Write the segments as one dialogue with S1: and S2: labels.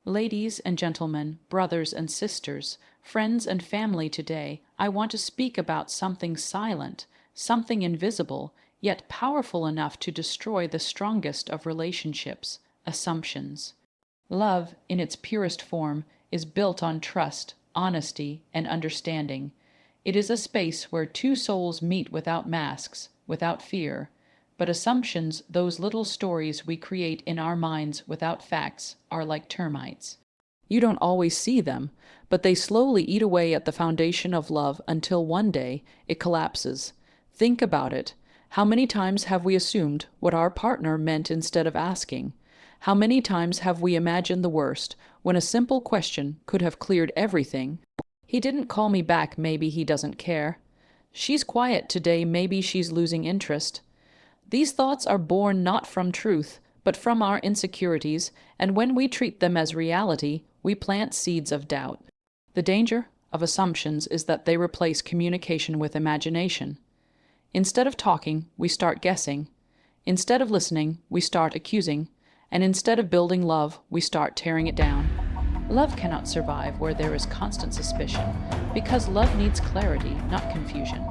S1: Ladies and gentlemen, brothers and sisters, friends and family, today I want to speak about something silent, something invisible, yet powerful enough to destroy the strongest of relationships: assumptions. Love, in its purest form, is built on trust, honesty, and understanding. It is a space where two souls meet without masks, without fear. But assumptions, those little stories we create in our minds without facts, are like termites. You don't always see them, but they slowly eat away at the foundation of love until one day it collapses. Think about it. How many times have we assumed what our partner meant instead of asking? How many times have we imagined the worst when a simple question could have cleared everything? He didn't call me back, maybe he doesn't care. She's quiet today, maybe she's losing interest. These thoughts are born not from truth, but from our insecurities, and when we treat them as reality, we plant seeds of doubt. The danger of assumptions is that they replace communication with imagination. Instead of talking, we start guessing. Instead of listening, we start accusing. And instead of building love, we start tearing it down. Love cannot survive where there is constant suspicion, because love needs clarity, not confusion.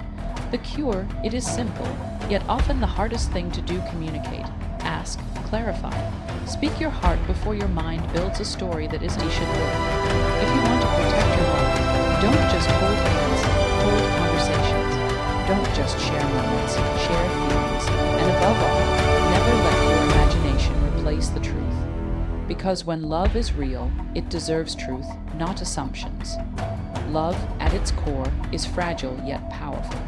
S1: The cure, it is simple, yet often the hardest thing to do: communicate. Ask, clarify. Speak your heart before your mind builds a story that is you should live. If you want to protect your love, don't just hold hands, hold conversations. Don't just share moments, share feelings. And above all, never let your imagination replace the truth. Because when love is real, it deserves truth, not assumptions. Love, at its core, is fragile yet powerful.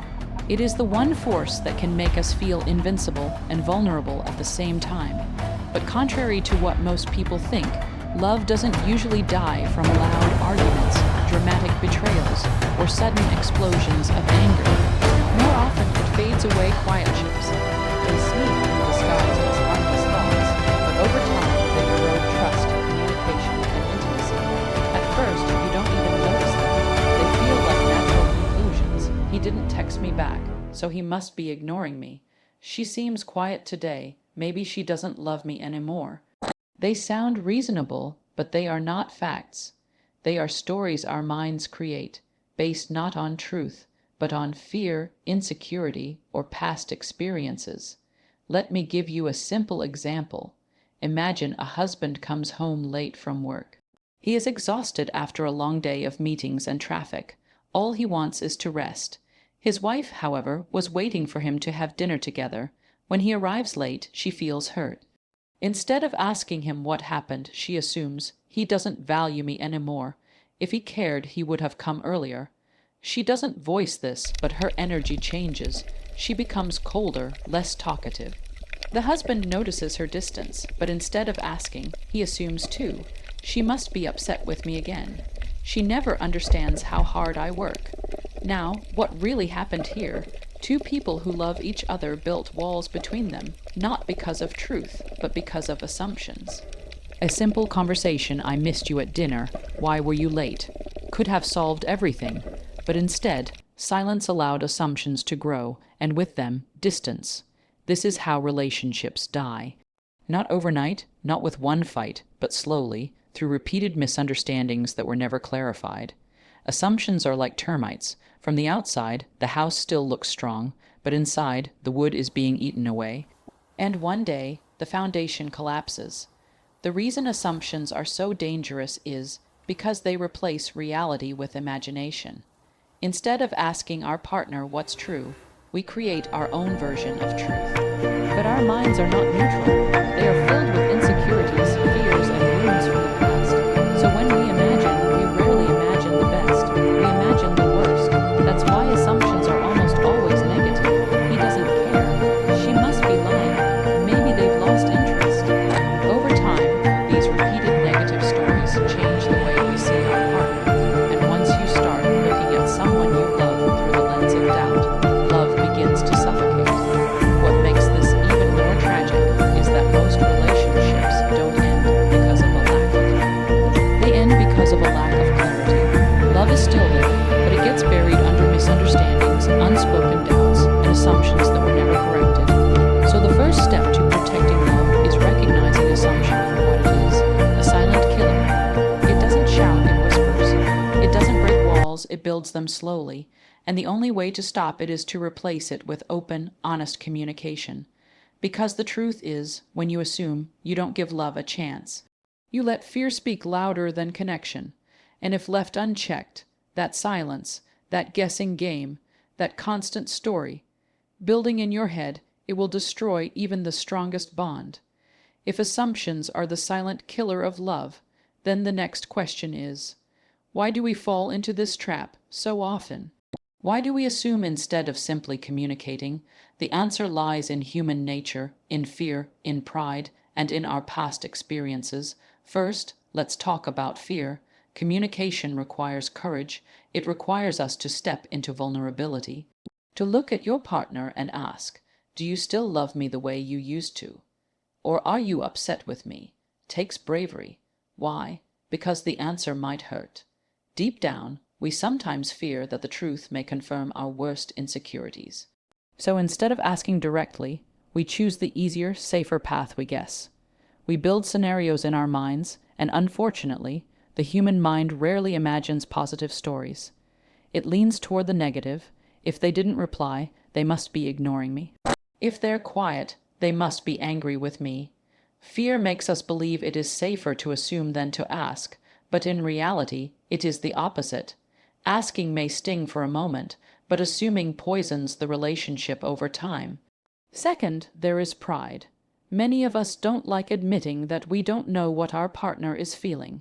S1: It is the one force that can make us feel invincible and vulnerable at the same time. But contrary to what most people think, love doesn't usually die from loud arguments, dramatic betrayals, or sudden explosions of anger. More often, it fades away quietly. They sneak disguised as harmless thoughts, but over time, they erode trust, communication, and intimacy. At first, you don't even notice them. They feel like natural conclusions. He didn't text me back, so he must be ignoring me. She seems quiet today. Maybe she doesn't love me anymore. They sound reasonable, but they are not facts. They are stories our minds create, based not on truth, but on fear, insecurity, or past experiences. Let me give you a simple example. Imagine a husband comes home late from work. He is exhausted after a long day of meetings and traffic. All he wants is to rest. His wife, however, was waiting for him to have dinner together. When he arrives late, she feels hurt. Instead of asking him what happened, she assumes, he doesn't value me anymore. If he cared, he would have come earlier. She doesn't voice this, but her energy changes. She becomes colder, less talkative. The husband notices her distance, but instead of asking, he assumes too. She must be upset with me again. She never understands how hard I work. Now, what really happened here? Two people who love each other built walls between them, not because of truth, but because of assumptions. A simple conversation: "I missed you at dinner. Why were you late?" could have solved everything, but instead, silence allowed assumptions to grow, and with them, distance. This is how relationships die. Not overnight, not with one fight, but slowly, through repeated misunderstandings that were never clarified. Assumptions are like termites. From the outside, the house still looks strong, but inside, the wood is being eaten away. And one day, the foundation collapses. The reason assumptions are so dangerous is because they replace reality with imagination. Instead of asking our partner what's true, we create our own version of truth. But our minds are not neutral. They are filled with insecurities, fears, and wounds from the past. So when we imagine, we rarely imagine the best. We imagine the worst. That's why assumptions are almost always negative. He doesn't care. She must be lying. Maybe they've lost interest. Over time, these repeated negative stories change the way we see our partner. And once you start looking at someone you love through the lens of doubt, love begins to suffocate. What makes this even more tragic is that most relationships don't end it builds them slowly, and the only way to stop it is to replace it with open, honest communication. Because the truth is, when you assume, you don't give love a chance. You let fear speak louder than connection, and if left unchecked, that silence, that guessing game, that constant story, building in your head, it will destroy even the strongest bond. If assumptions are the silent killer of love, then the next question is, why do we fall into this trap so often? Why do we assume instead of simply communicating? The answer lies in human nature, in fear, in pride, and in our past experiences. First, let's talk about fear. Communication requires courage. It requires us to step into vulnerability, to look at your partner and ask, do you still love me the way you used to? Or are you upset with me? Takes bravery. Why? Because the answer might hurt. Deep down, we sometimes fear that the truth may confirm our worst insecurities. So instead of asking directly, we choose the easier, safer path we guess. We build scenarios in our minds, and unfortunately, the human mind rarely imagines positive stories. It leans toward the negative. If they didn't reply, they must be ignoring me. If they're quiet, they must be angry with me. Fear makes us believe it is safer to assume than to ask, but in reality, it is the opposite. Asking may sting for a moment, but assuming poisons the relationship over time. Second, there is pride. Many of us don't like admitting that we don't know what our partner is feeling.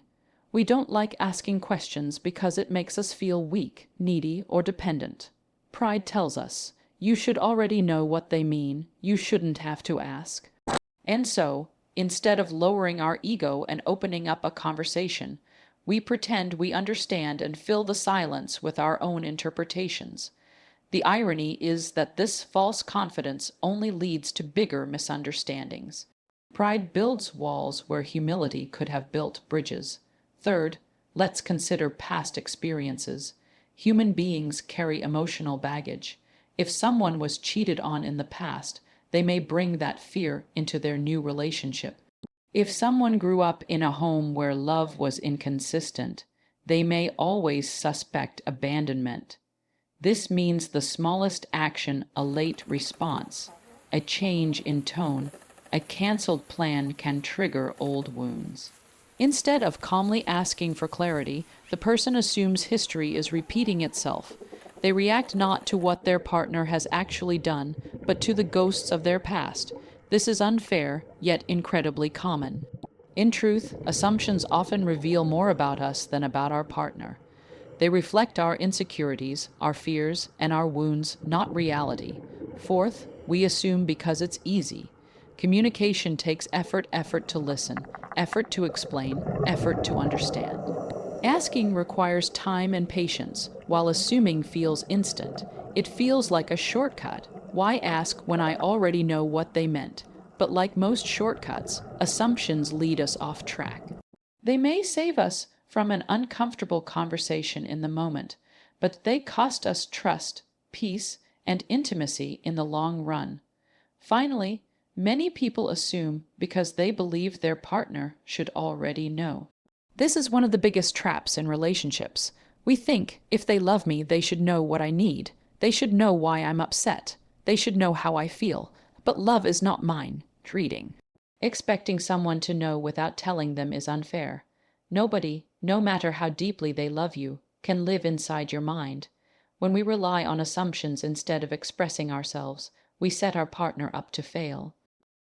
S1: We don't like asking questions because it makes us feel weak, needy, or dependent. Pride tells us, you should already know what they mean, you shouldn't have to ask. And so, instead of lowering our ego and opening up a conversation, we pretend we understand and fill the silence with our own interpretations. The irony is that this false confidence only leads to bigger misunderstandings. Pride builds walls where humility could have built bridges. Third, let's consider past experiences. Human beings carry emotional baggage. If someone was cheated on in the past, they may bring that fear into their new relationship. If someone grew up in a home where love was inconsistent, they may always suspect abandonment. This means the smallest action, a late response, a change in tone, a canceled plan can trigger old wounds. Instead of calmly asking for clarity, the person assumes history is repeating itself. They react not to what their partner has actually done, but to the ghosts of their past. This is unfair, yet incredibly common. In truth, assumptions often reveal more about us than about our partner. They reflect our insecurities, our fears, and our wounds, not reality. Fourth, we assume because it's easy. Communication takes effort to listen, effort to explain, effort to understand. Asking requires time and patience, while assuming feels instant. It feels like a shortcut. Why ask when I already know what they meant? But like most shortcuts, assumptions lead us off track. They may save us from an uncomfortable conversation in the moment, but they cost us trust, peace, and intimacy in the long run. Finally, many people assume because they believe their partner should already know. This is one of the biggest traps in relationships. We think if they love me, they should know what I need. They should know why I'm upset. They should know how I feel. But love is not mind reading. Expecting someone to know without telling them is unfair. Nobody, no matter how deeply they love you, can live inside your mind. When we rely on assumptions instead of expressing ourselves, we set our partner up to fail.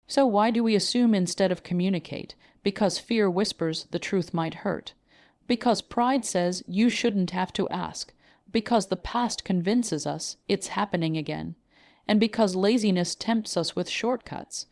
S1: So why do we assume instead of communicate? Because fear whispers the truth might hurt. Because pride says you shouldn't have to ask. Because the past convinces us it's happening again. And because laziness tempts us with shortcuts.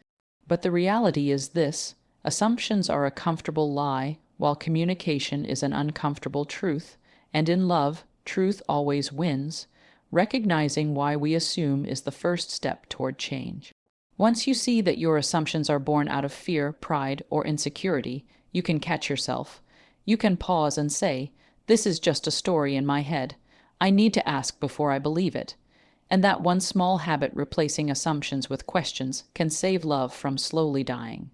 S1: But the reality is this: assumptions are a comfortable lie, while communication is an uncomfortable truth, and in love, truth always wins. Recognizing why we assume is the first step toward change. Once you see that your assumptions are born out of fear, pride, or insecurity, you can catch yourself. You can pause and say, "This is just a story in my head. I need to ask before I believe it." And that one small habit, replacing assumptions with questions, can save love from slowly dying.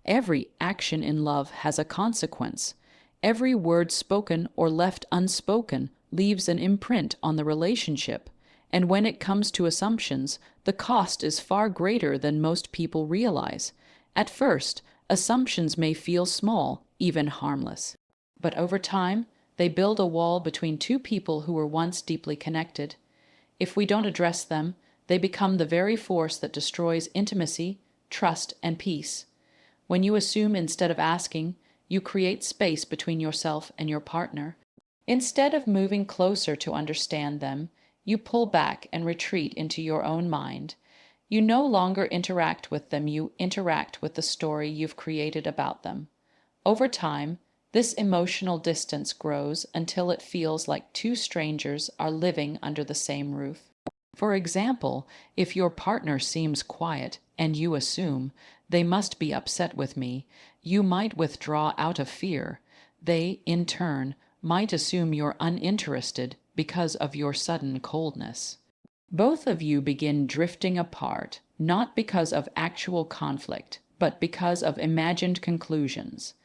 S1: Every action in love has a consequence. Every word spoken or left unspoken leaves an imprint on the relationship, and when it comes to assumptions, the cost is far greater than most people realize. At first, assumptions may feel small, even harmless. But over time, they build a wall between two people who were once deeply connected. If we don't address them, they become the very force that destroys intimacy, trust, and peace. When you assume instead of asking, you create space between yourself and your partner. Instead of moving closer to understand them, you pull back and retreat into your own mind. You no longer interact with them, you interact with the story you've created about them. Over time, this emotional distance grows until it feels like two strangers are living under the same roof. For example, if your partner seems quiet and you assume they must be upset with me, you might withdraw out of fear. They, in turn, might assume you're uninterested because of your sudden coldness. Both of you begin drifting apart, not because of actual conflict, but because of imagined conclusions.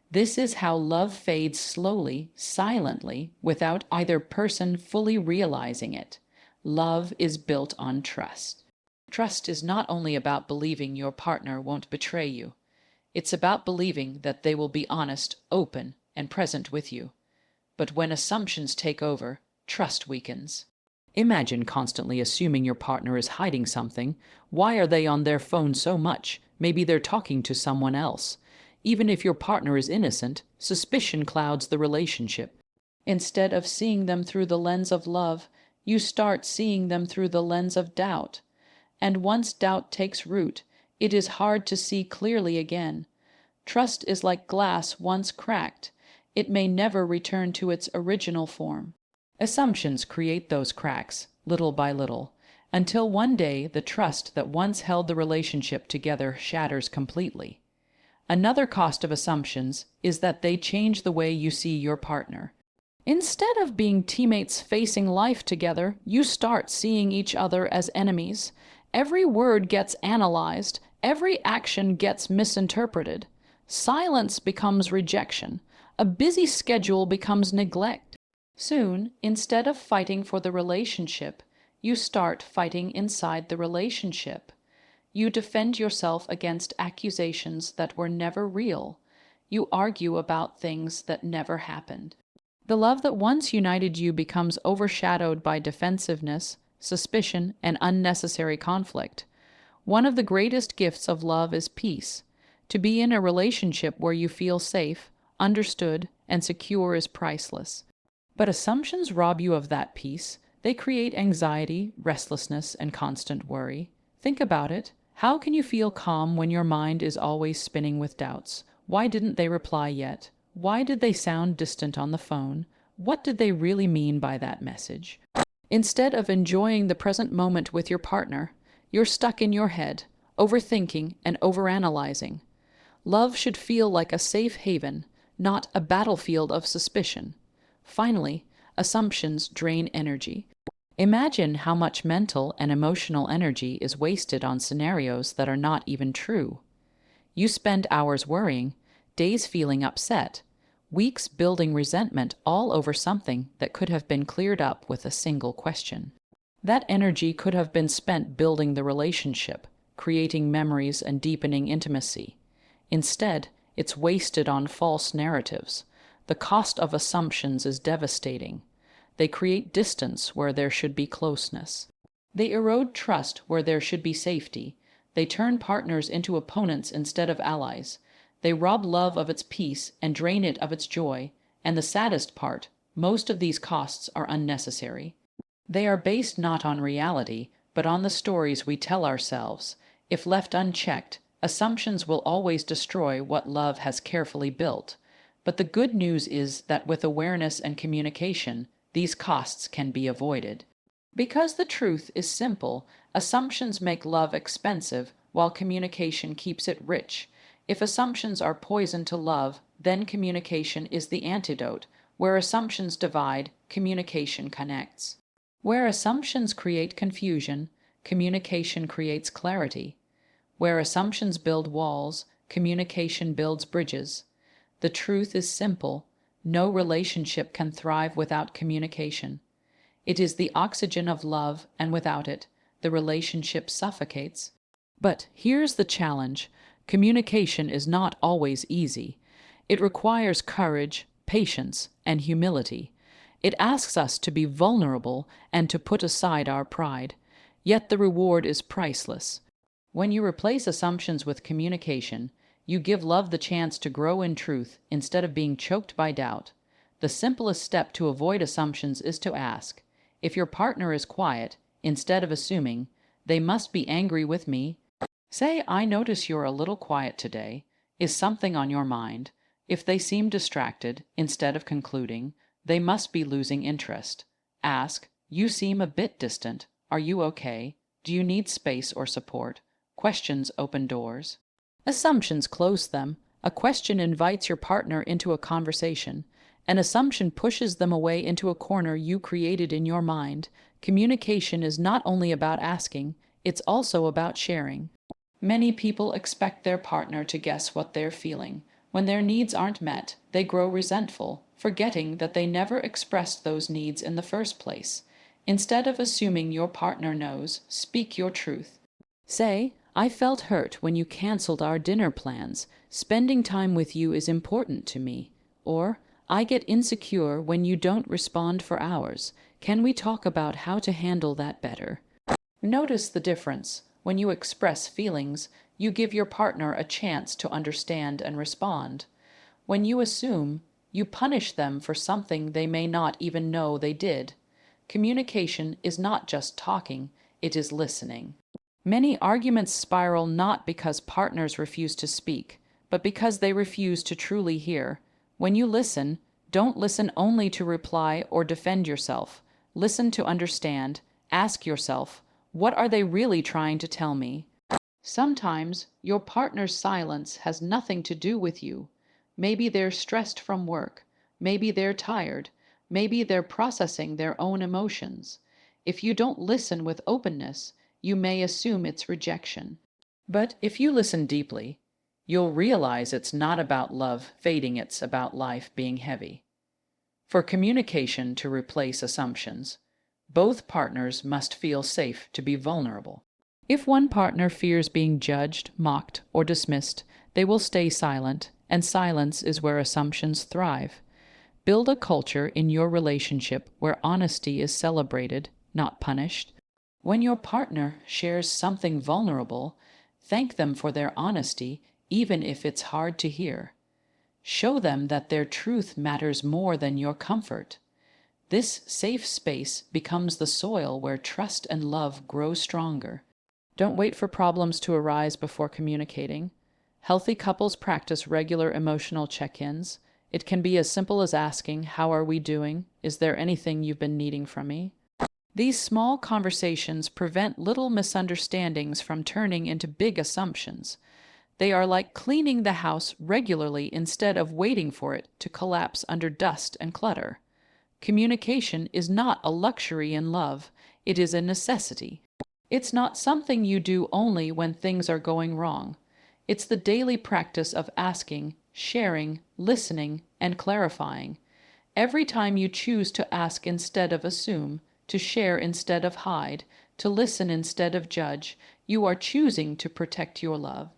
S1: This is how love fades slowly, silently, without either person fully realizing it. Love is built on trust. Trust is not only about believing your partner won't betray you. It's about believing that they will be honest, open, and present with you. But when assumptions take over, trust weakens. Imagine constantly assuming your partner is hiding something. Why are they on their phone so much? Maybe they're talking to someone else. Even if your partner is innocent, suspicion clouds the relationship. Instead of seeing them through the lens of love, you start seeing them through the lens of doubt. And once doubt takes root, it is hard to see clearly again. Trust is like glass once cracked. It may never return to its original form. Assumptions create those cracks, little by little, until one day the trust that once held the relationship together shatters completely. Another cost of assumptions is that they change the way you see your partner. Instead of being teammates facing life together, you start seeing each other as enemies. Every word gets analyzed, every action gets misinterpreted. Silence becomes rejection. A busy schedule becomes neglect. Soon, instead of fighting for the relationship, you start fighting inside the relationship. You defend yourself against accusations that were never real. You argue about things that never happened. The love that once united you becomes overshadowed by defensiveness, suspicion, and unnecessary conflict. One of the greatest gifts of love is peace. To be in a relationship where you feel safe, understood, and secure is priceless. But assumptions rob you of that peace. They create anxiety, restlessness, and constant worry. Think about it. How can you feel calm when your mind is always spinning with doubts? Why didn't they reply yet? Why did they sound distant on the phone? What did they really mean by that message? Instead of enjoying the present moment with your partner, you're stuck in your head, overthinking and overanalyzing. Love should feel like a safe haven, not a battlefield of suspicion. Finally, assumptions drain energy. Imagine how much mental and emotional energy is wasted on scenarios that are not even true. You spend hours worrying, days feeling upset, weeks building resentment all over something that could have been cleared up with a single question. That energy could have been spent building the relationship, creating memories and deepening intimacy. Instead, it's wasted on false narratives. The cost of assumptions is devastating. They create distance where there should be closeness. They erode trust where there should be safety. They turn partners into opponents instead of allies. They rob love of its peace and drain it of its joy. And the saddest part, most of these costs are unnecessary. They are based not on reality, but on the stories we tell ourselves. If left unchecked, assumptions will always destroy what love has carefully built. But the good news is that with awareness and communication, these costs can be avoided. Because the truth is simple, assumptions make love expensive, while communication keeps it rich. If assumptions are poison to love, then communication is the antidote. Where assumptions divide, communication connects. Where assumptions create confusion, communication creates clarity. Where assumptions build walls, communication builds bridges. The truth is simple. No relationship can thrive without communication. It is the oxygen of love, and without it, the relationship suffocates. But here's the challenge. Communication is not always easy. It requires courage, patience, and humility. It asks us to be vulnerable and to put aside our pride. Yet the reward is priceless. When you replace assumptions with communication, you give love the chance to grow in truth instead of being choked by doubt. The simplest step to avoid assumptions is to ask, if your partner is quiet, instead of assuming, they must be angry with me. Say, I notice you're a little quiet today. Is something on your mind? If they seem distracted, instead of concluding, they must be losing interest. Ask, you seem a bit distant. Are you okay? Do you need space or support? Questions open doors. Assumptions close them. A question invites your partner into a conversation. An assumption pushes them away into a corner you created in your mind. Communication is not only about asking, it's also about sharing. Many people expect their partner to guess what they're feeling. When their needs aren't met, they grow resentful, forgetting that they never expressed those needs in the first place. Instead of assuming your partner knows, speak your truth. Say, I felt hurt when you canceled our dinner plans. Spending time with you is important to me. Or, I get insecure when you don't respond for hours. Can we talk about how to handle that better? Notice the difference. When you express feelings, you give your partner a chance to understand and respond. When you assume, you punish them for something they may not even know they did. Communication is not just talking, it is listening. Many arguments spiral not because partners refuse to speak, but because they refuse to truly hear. When you listen, don't listen only to reply or defend yourself. Listen to understand. Ask yourself, what are they really trying to tell me? Sometimes your partner's silence has nothing to do with you. Maybe they're stressed from work. Maybe they're tired. Maybe they're processing their own emotions. If you don't listen with openness, you may assume it's rejection. But if you listen deeply, you'll realize it's not about love fading, it's about life being heavy. For communication to replace assumptions, both partners must feel safe to be vulnerable. If one partner fears being judged, mocked, or dismissed, they will stay silent, and silence is where assumptions thrive. Build a culture in your relationship where honesty is celebrated, not punished. When your partner shares something vulnerable, thank them for their honesty, even if it's hard to hear. Show them that their truth matters more than your comfort. This safe space becomes the soil where trust and love grow stronger. Don't wait for problems to arise before communicating. Healthy couples practice regular emotional check-ins. It can be as simple as asking, how are we doing? Is there anything you've been needing from me? These small conversations prevent little misunderstandings from turning into big assumptions. They are like cleaning the house regularly instead of waiting for it to collapse under dust and clutter. Communication is not a luxury in love, it is a necessity. It's not something you do only when things are going wrong. It's the daily practice of asking, sharing, listening, and clarifying. Every time you choose to ask instead of assume, to share instead of hide, to listen instead of judge, you are choosing to protect your love.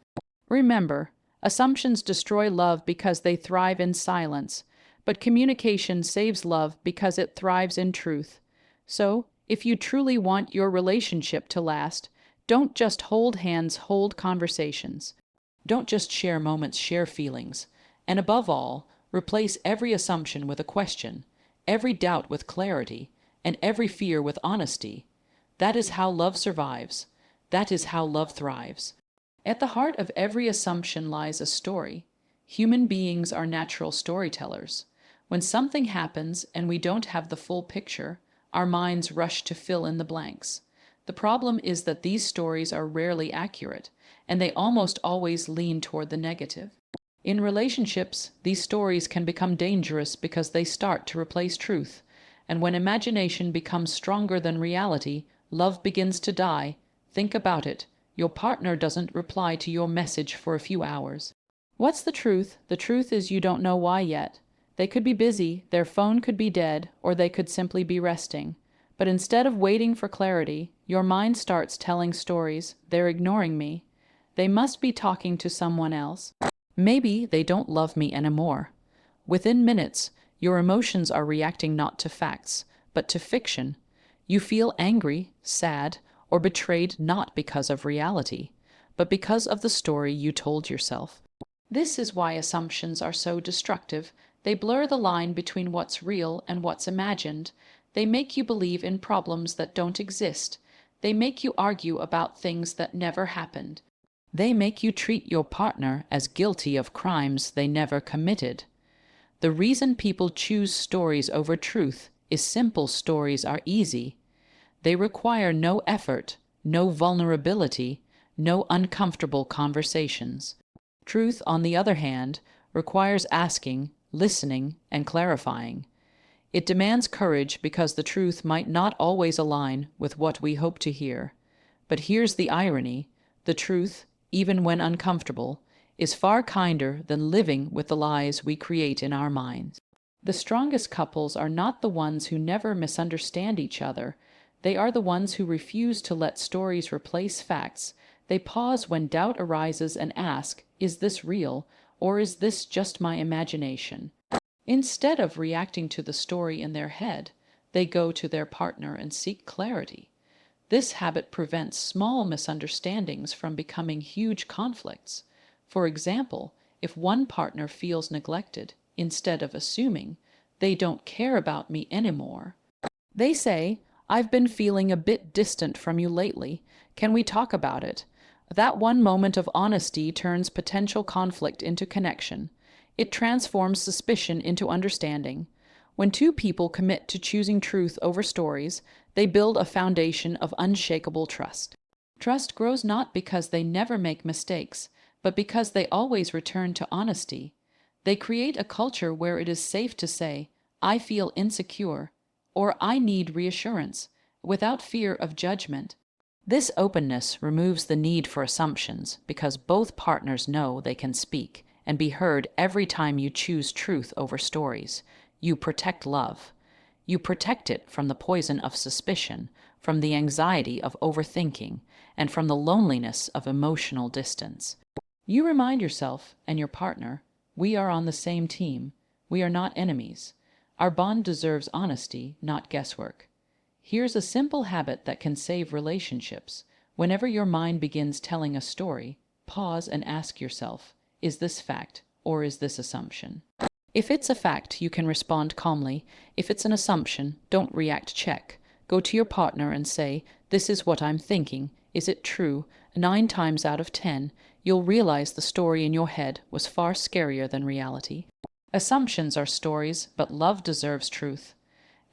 S1: Remember, assumptions destroy love because they thrive in silence, but communication saves love because it thrives in truth. So, if you truly want your relationship to last, don't just hold hands, hold conversations. Don't just share moments, share feelings. And above all, replace every assumption with a question, every doubt with clarity, and every fear with honesty. That is how love survives. That is how love thrives. At the heart of every assumption lies a story. Human beings are natural storytellers. When something happens and we don't have the full picture, our minds rush to fill in the blanks. The problem is that these stories are rarely accurate, and they almost always lean toward the negative. In relationships, these stories can become dangerous because they start to replace truth, and when imagination becomes stronger than reality, love begins to die. Think about it. Your partner doesn't reply to your message for a few hours. What's the truth? The truth is you don't know why yet. They could be busy, their phone could be dead, or they could simply be resting. But instead of waiting for clarity, your mind starts telling stories. They're ignoring me. They must be talking to someone else. Maybe they don't love me anymore. Within minutes, your emotions are reacting not to facts, but to fiction. You feel angry, sad, or betrayed not because of reality, but because of the story you told yourself. This is why assumptions are so destructive. They blur the line between what's real and what's imagined. They make you believe in problems that don't exist. They make you argue about things that never happened. They make you treat your partner as guilty of crimes they never committed. The reason people choose stories over truth is simple: stories are easy. They require no effort, no vulnerability, no uncomfortable conversations. Truth, on the other hand, requires asking, listening, and clarifying. It demands courage because the truth might not always align with what we hope to hear. But here's the irony: the truth, even when uncomfortable, is far kinder than living with the lies we create in our minds. The strongest couples are not the ones who never misunderstand each other. They are the ones who refuse to let stories replace facts. They pause when doubt arises and ask, is this real, or is this just my imagination? Instead of reacting to the story in their head, they go to their partner and seek clarity. This habit prevents small misunderstandings from becoming huge conflicts. For example, if one partner feels neglected, instead of assuming, they don't care about me anymore, they say, I've been feeling a bit distant from you lately. Can we talk about it? That one moment of honesty turns potential conflict into connection. It transforms suspicion into understanding. When two people commit to choosing truth over stories, they build a foundation of unshakable trust. Trust grows not because they never make mistakes, but because they always return to honesty. They create a culture where it is safe to say, I feel insecure, or I need reassurance, without fear of judgment. This openness removes the need for assumptions because both partners know they can speak and be heard. Every time you choose truth over stories, you protect love. You protect it from the poison of suspicion, from the anxiety of overthinking, and from the loneliness of emotional distance. You remind yourself and your partner, we are on the same team. We are not enemies. Our bond deserves honesty, not guesswork. Here's a simple habit that can save relationships. Whenever your mind begins telling a story, pause and ask yourself, is this fact or is this assumption? If it's a fact, you can respond calmly. If it's an assumption, don't react, check. Go to your partner and say, this is what I'm thinking. Is it true? 9 times out of 10, you'll realize the story in your head was far scarier than reality. Assumptions are stories, but love deserves truth.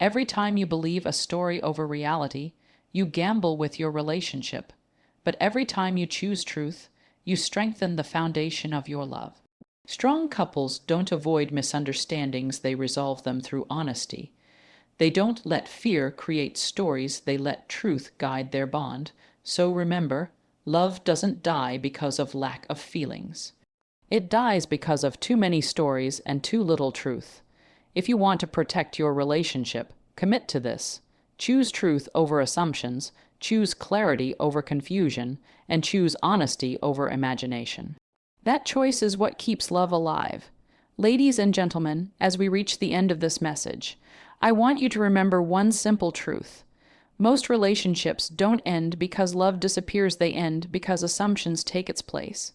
S1: Every time you believe a story over reality, you gamble with your relationship. But every time you choose truth, you strengthen the foundation of your love. Strong couples don't avoid misunderstandings, they resolve them through honesty. They don't let fear create stories, they let truth guide their bond. So remember, love doesn't die because of lack of feelings. It dies because of too many stories and too little truth. If you want to protect your relationship, commit to this. Choose truth over assumptions, choose clarity over confusion, and choose honesty over imagination. That choice is what keeps love alive. Ladies and gentlemen, as we reach the end of this message, I want you to remember one simple truth. Most relationships don't end because love disappears, they end because assumptions take its place.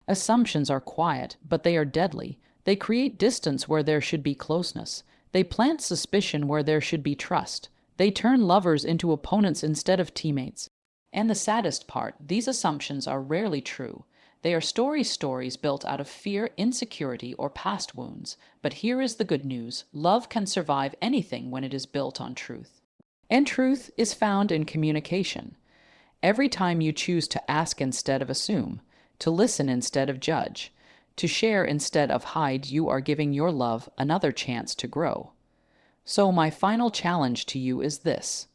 S1: Assumptions are quiet, but they are deadly. They create distance where there should be closeness. They plant suspicion where there should be trust. They turn lovers into opponents instead of teammates. And the saddest part, these assumptions are rarely true. They are stories built out of fear, insecurity, or past wounds. But here is the good news. Love can survive anything when it is built on truth. And truth is found in communication. Every time you choose to ask instead of assume, to listen instead of judge, to share instead of hide, you are giving your love another chance to grow. So my final challenge to you is this.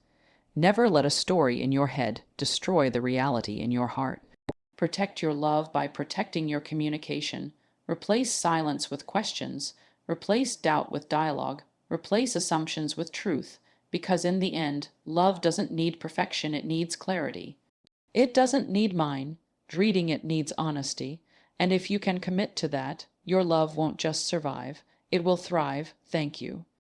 S1: Never let a story in your head destroy the reality in your heart. Protect your love by protecting your communication. Replace silence with questions. Replace doubt with dialogue. Replace assumptions with truth, because in the end, love doesn't need perfection, it needs clarity. It doesn't need mine. Reading it needs honesty. And if you can commit to that, your love won't just survive, it will thrive. Thank you.